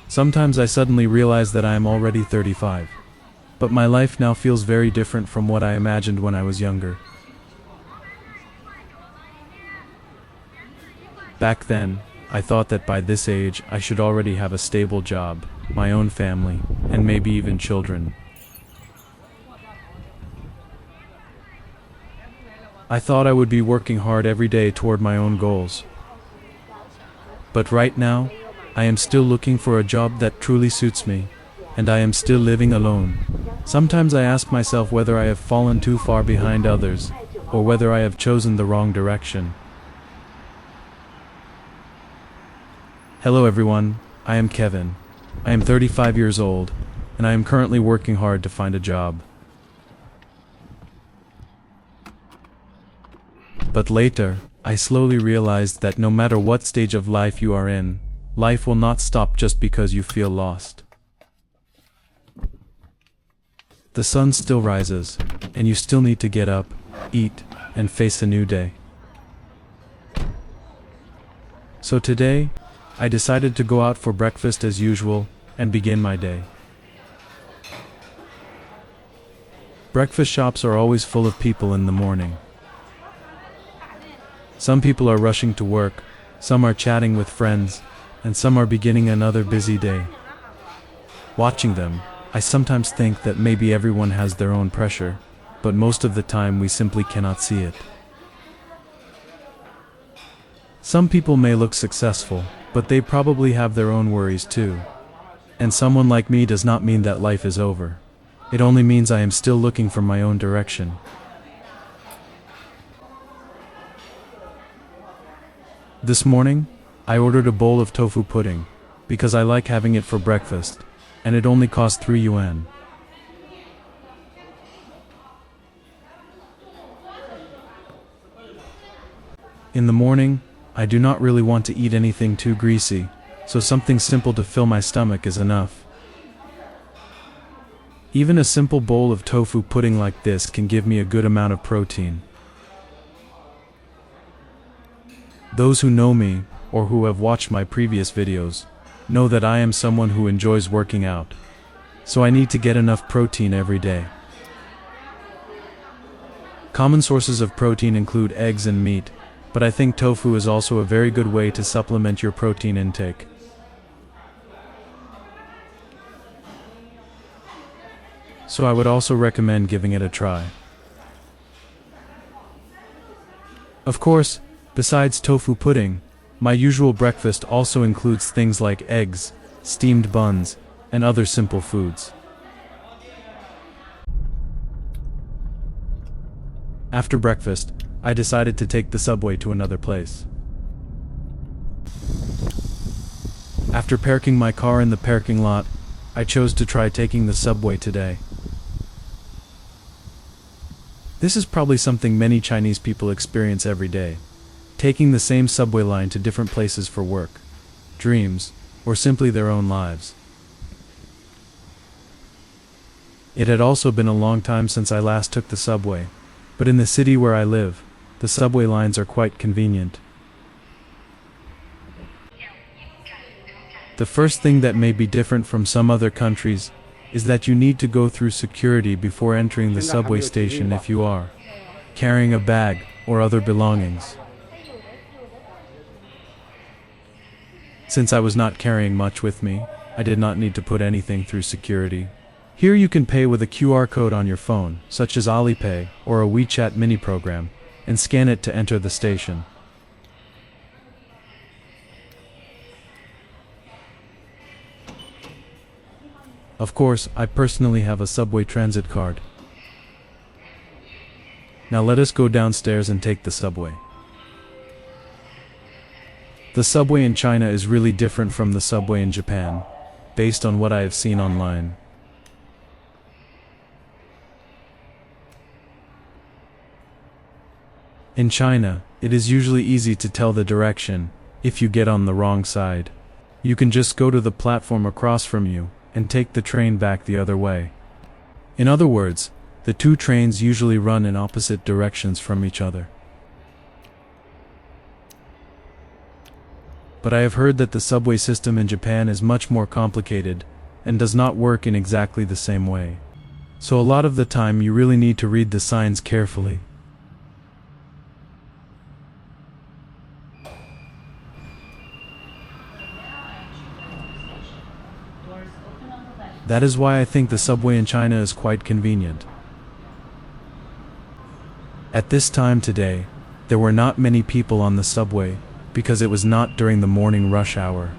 Sometimes I suddenly realize that I am already 35. But my life now feels very different from what I imagined when I was younger. Back then, I thought that by this age I should already have a stable job, my own family, and maybe even children. I thought I would be working hard every day toward my own goals. But right now, I am still looking for a job that truly suits me, and I am still living alone. Sometimes I ask myself whether I have fallen too far behind others, or whether I have chosen the wrong direction. Hello everyone, I am Kevin. I am 35 years old, and I am currently working hard to find a job. But later, I slowly realized that no matter what stage of life you are in, life will not stop just because you feel lost. The sun still rises, and you still need to get up, eat, and face a new day. So today, I decided to go out for breakfast as usual, and begin my day. Breakfast shops are always full of people in the morning. Some people are rushing to work, some are chatting with friends, and some are beginning another busy day. Watching them, I sometimes think that maybe everyone has their own pressure, but most of the time we simply cannot see it. Some people may look successful, but they probably have their own worries too. And someone like me does not mean that life is over. It only means I am still looking for my own direction. This morning, I ordered a bowl of tofu pudding, because I like having it for breakfast, and it only cost 3 yuan. In the morning, I do not really want to eat anything too greasy, so something simple to fill my stomach is enough. Even a simple bowl of tofu pudding like this can give me a good amount of protein. Those who know me, or who have watched my previous videos, know that I am someone who enjoys working out, so I need to get enough protein every day. Common sources of protein include eggs and meat, but I think tofu is also a very good way to supplement your protein intake. So I would also recommend giving it a try. Of course, besides tofu pudding, my usual breakfast also includes things like eggs, steamed buns, and other simple foods. After breakfast, I decided to take the subway to another place. After parking my car in the parking lot, I chose to try taking the subway today. This is probably something many Chinese people experience every day. Taking the same subway line to different places for work, dreams, or simply their own lives. It had also been a long time since I last took the subway, but in the city where I live, the subway lines are quite convenient. The first thing that may be different from some other countries is that you need to go through security before entering the subway station if you are carrying a bag or other belongings. Since I was not carrying much with me, I did not need to put anything through security. Here you can pay with a QR code on your phone, such as Alipay or a WeChat mini program, and scan it to enter the station. Of course, I personally have a subway transit card. Now let us go downstairs and take the subway. The subway in China is really different from the subway in Japan, based on what I have seen online. In China, it is usually easy to tell the direction, if you get on the wrong side. You can just go to the platform across from you, and take the train back the other way. In other words, the two trains usually run in opposite directions from each other. But I have heard that the subway system in Japan is much more complicated, and does not work in exactly the same way. So a lot of the time you really need to read the signs carefully. That is why I think the subway in China is quite convenient. At this time today, there were not many people on the subway, because it was not during the morning rush hour.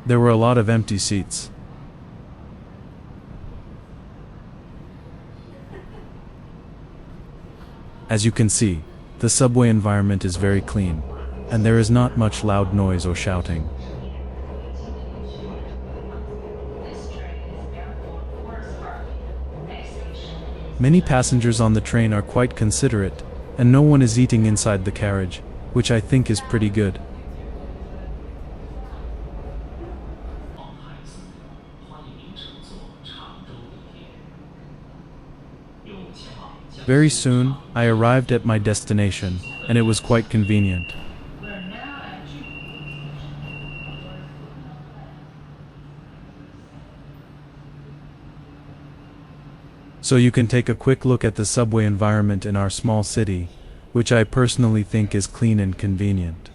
There were a lot of empty seats. As you can see, the subway environment is very clean, and there is not much loud noise or shouting. Many passengers on the train are quite considerate, and no one is eating inside the carriage, which I think is pretty good. Very soon, I arrived at my destination, and it was quite convenient. So you can take a quick look at the subway environment in our small city, which I personally think is clean and convenient.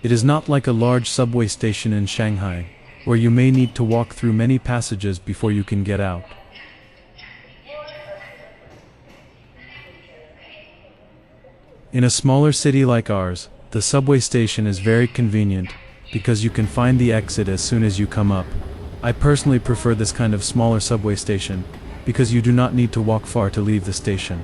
It is not like a large subway station in Shanghai, where you may need to walk through many passages before you can get out. In a smaller city like ours, the subway station is very convenient, because you can find the exit as soon as you come up. I personally prefer this kind of smaller subway station, because you do not need to walk far to leave the station.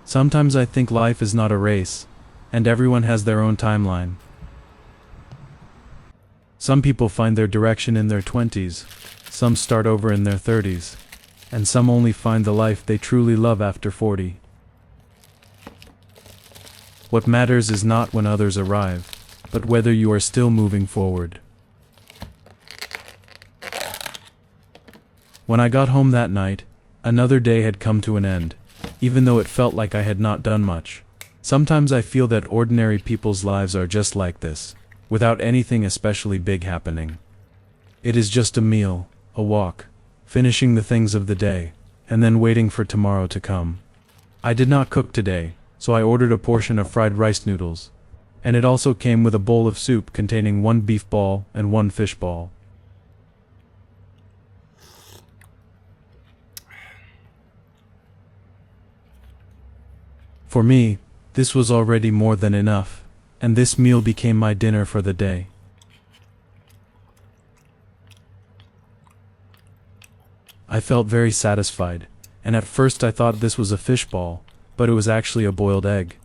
Sometimes I think life is not a race, and everyone has their own timeline. Some people find their direction in their 20s, some start over in their 30s, and some only find the life they truly love after 40. What matters is not when others arrive, but whether you are still moving forward. When I got home that night, another day had come to an end, even though it felt like I had not done much. Sometimes I feel that ordinary people's lives are just like this, without anything especially big happening. It is just a meal, a walk, finishing the things of the day, and then waiting for tomorrow to come. I did not cook today, so I ordered a portion of fried rice noodles, and it also came with a bowl of soup containing 1 beef ball and 1 fish ball. For me, this was already more than enough, and this meal became my dinner for the day. I felt very satisfied, and at first I thought this was a fish ball, but it was actually a boiled egg.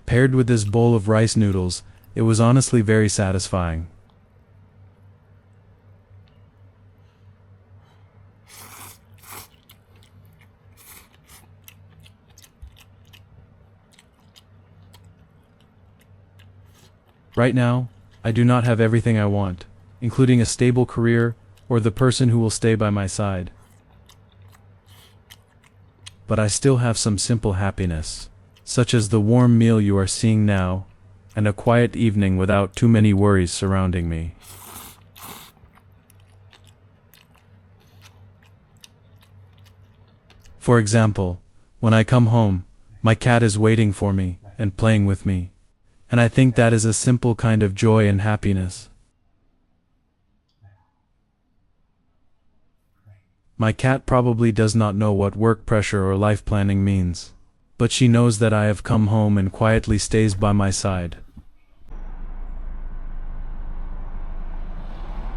Paired with this bowl of rice noodles, it was honestly very satisfying. Right now, I do not have everything I want, including a stable career or the person who will stay by my side. But I still have some simple happiness, such as the warm meal you are seeing now, and a quiet evening without too many worries surrounding me. For example, when I come home, my cat is waiting for me and playing with me. And I think that is a simple kind of joy and happiness. My cat probably does not know what work pressure or life planning means, but she knows that I have come home and quietly stays by my side.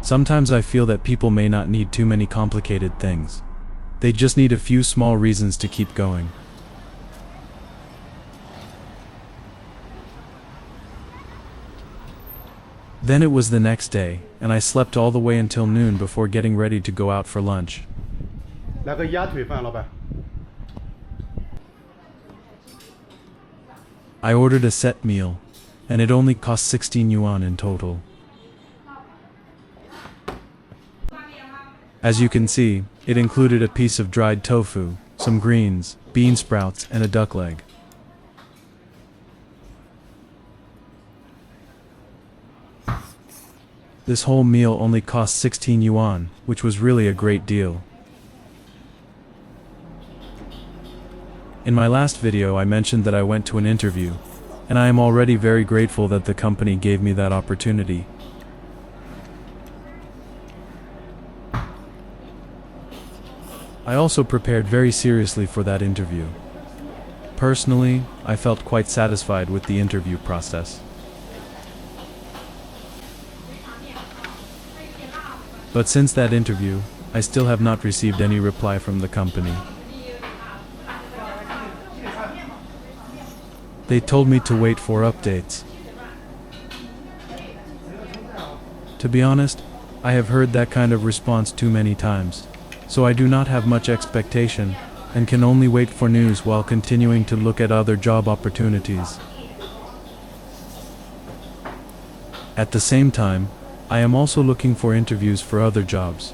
Sometimes I feel that people may not need too many complicated things. They just need a few small reasons to keep going. Then it was the next day, and I slept all the way until noon before getting ready to go out for lunch. 来个鸭腿饭，老板。I ordered a set meal, and it only cost 16 yuan in total. As you can see, it included a piece of dried tofu, some greens, bean sprouts, and a duck leg. This whole meal only cost 16 yuan, which was really a great deal. In my last video I mentioned that I went to an interview, and I am already very grateful that the company gave me that opportunity. I also prepared very seriously for that interview. Personally, I felt quite satisfied with the interview process. But since that interview, I still have not received any reply from the company. They told me to wait for updates. To be honest, I have heard that kind of response too many times, so I do not have much expectation, and can only wait for news while continuing to look at other job opportunities. At the same time, I am also looking for interviews for other jobs.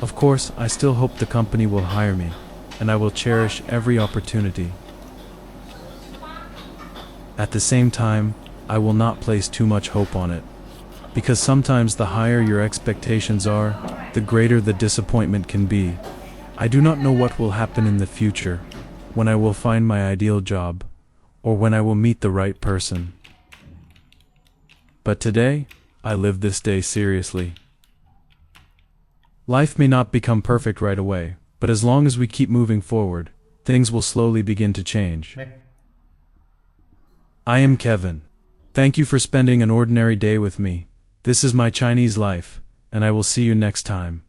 Of course, I still hope the company will hire me, and I will cherish every opportunity. At the same time, I will not place too much hope on it, because sometimes the higher your expectations are, the greater the disappointment can be. I do not know what will happen in the future, when I will find my ideal job, or when I will meet the right person. But today, I live this day seriously. Life may not become perfect right away, but as long as we keep moving forward, things will slowly begin to change. I am Kevin. Thank you for spending an ordinary day with me. This is my Chinese life, and I will see you next time.